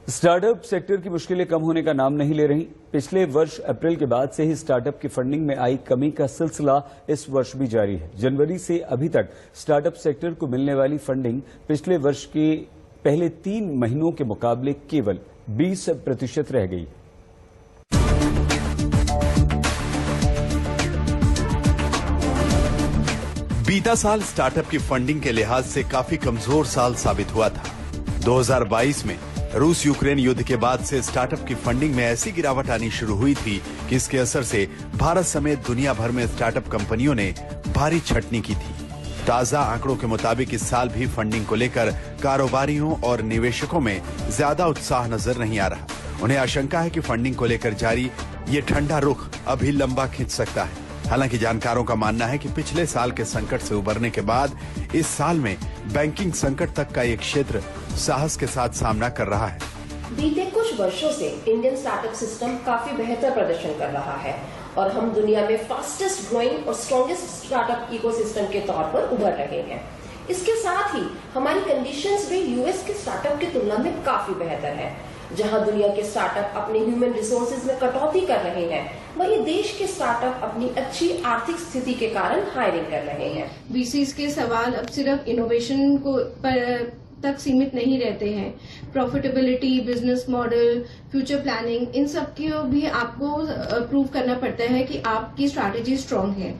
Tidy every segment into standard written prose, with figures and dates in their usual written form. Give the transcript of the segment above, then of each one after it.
Startup sector की मुश्किलें कम होने का नाम नहीं ले रही। पिछले वर्ष अप्रैल के बाद से ही स्टार्टअप की फंडिंग में आई कमी का सिलसिला इस वर्ष भी जारी है। जनवरी से अभी तक स्टार्टअप सेक्टर को मिलने वाली फंडिंग पिछले वर्ष के पहले 3 महीनों के मुकाबले केवल 20% रह गई। बीता साल स्टार्टअप की फंडिंग के लिहाज से काफी कमजोर साल साबित हुआ था। 2022 में रूस यूक्रेन युद्ध के बाद से स्टार्टअप की फंडिंग में ऐसी गिरावट आनी शुरू हुई थी कि इसके असर से भारत समेत दुनिया भर में स्टार्टअप कंपनियों ने भारी छटनी की थी। ताजा आंकड़ों के मुताबिक इस साल भी फंडिंग को लेकर कारोबारियों और निवेशकों में ज्यादा उत्साह नजर नहीं आ रहा। उन्हें आशंका है कि फंडिंग को लेकर जारी ये ठंडा रुख अभी लंबा खिंच सकता है। हालांकि जानकारों का मानना है कि पिछले साल के संकट से उबरने के बाद इस साल में बैंकिंग संकट तक का एक क्षेत्र साहस के साथ सामना कर रहा है। बीते कुछ वर्षों से इंडियन स्टार्टअप सिस्टम काफी बेहतर प्रदर्शन कर रहा है और हम दुनिया में फास्टेस्ट ग्रोइंग और स्ट्रॉन्गेस्ट स्टार्टअप इकोसिस्टम के तौर पर उभर रहे हैं। इसके साथ ही हमारी कंडीशंस भी यूएस के स्टार्टअप की तुलना में काफी बेहतर है। जहां दुनिया के स्टार्टअप अपने ह्यूमन रिसोर्सेज में कटौती कर रहे हैं, वहीं देश के स्टार्टअप अपनी अच्छी आर्थिक स्थिति के कारण हायरिंग कर रहे हैं। वीसीज के सवाल अब सिर्फ इनोवेशन को तक सीमित नहीं रहते हैं। Profitability, business model, future planning, इन सब की भी आपको प्रूव करना पड़ता है कि आपकी स्ट्रैटेजी स्ट्रांग है।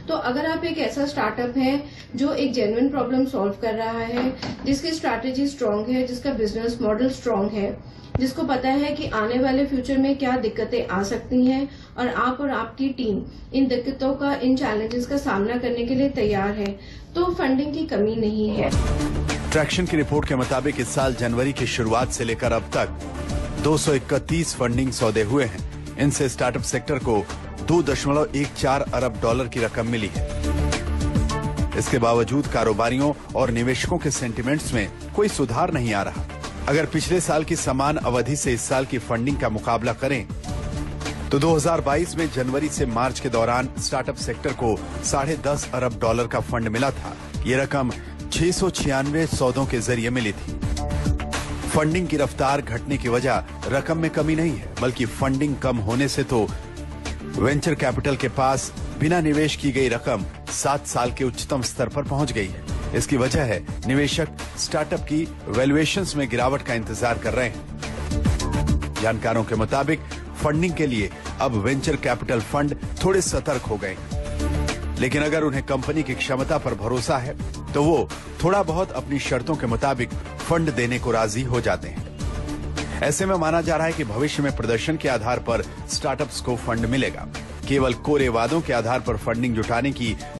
तो अगर आप एक ऐसा स्टार्टअप है जो एक जेन्युइन प्रॉब्लम सॉल्व कर रहा है, जिसकी स्ट्रैटेजी स्ट्रांग है, जिसका बिजनेस मॉडल स्ट्रांग है, जिसको पता है कि आने वाले फ्यूचर में क्या दिक्कतें आ सकती हैं और आपकी टीम इन दिक्कतों का, इन चैलेंजेस का सामना करने के लिए तैयार है, तो फंडिंग की कमी नहीं है। ट्रैक्शन की रिपोर्ट के मुताबिक इस साल जनवरी की शुरुआत से लेकर अब तक 231 फंडिंग सौदे हुए हैं। इनसे स्टार्टअप सेक्टर को 2.14 अरब डॉलर की रकम मिली है। इसके बावजूद कारोबारियों और निवेशकों के सेंटिमेंट्स में कोई सुधार नहीं आ रहा। अगर पिछले साल की समान अवधि से इस साल की फंडिंग का मुकाबला करें तो 2022 में जनवरी से मार्च के दौरान स्टार्टअप सेक्टर को 10.5 अरब डॉलर का फंड मिला था। ये रकम 696 सौदों के जरिए मिली थी। फंडिंग की रफ्तार घटने की वजह रकम में कमी नहीं है, बल्कि फंडिंग कम होने से तो वेंचर कैपिटल के पास बिना निवेश की गई रकम 7 साल के उच्चतम स्तर पर पहुंच गई है। इसकी वजह है निवेशक स्टार्टअप की वैल्यूएशंस में गिरावट का इंतजार कर रहे हैं। जानकारों के मुताबिक फंडिंग के लिए अब वेंचर कैपिटल फंड थोड़े सतर्क हो गए, लेकिन अगर उन्हें कंपनी की क्षमता पर भरोसा है तो वो थोड़ा बहुत अपनी शर्तों के मुताबिक फंड देने को राजी हो जाते हैं। ऐसे में माना जा रहा है कि भविष्य में प्रदर्शन के आधार पर स्टार्टअप्स को फंड मिलेगा। केवल कोरे वादों के आधार पर फंडिंग जुटाने की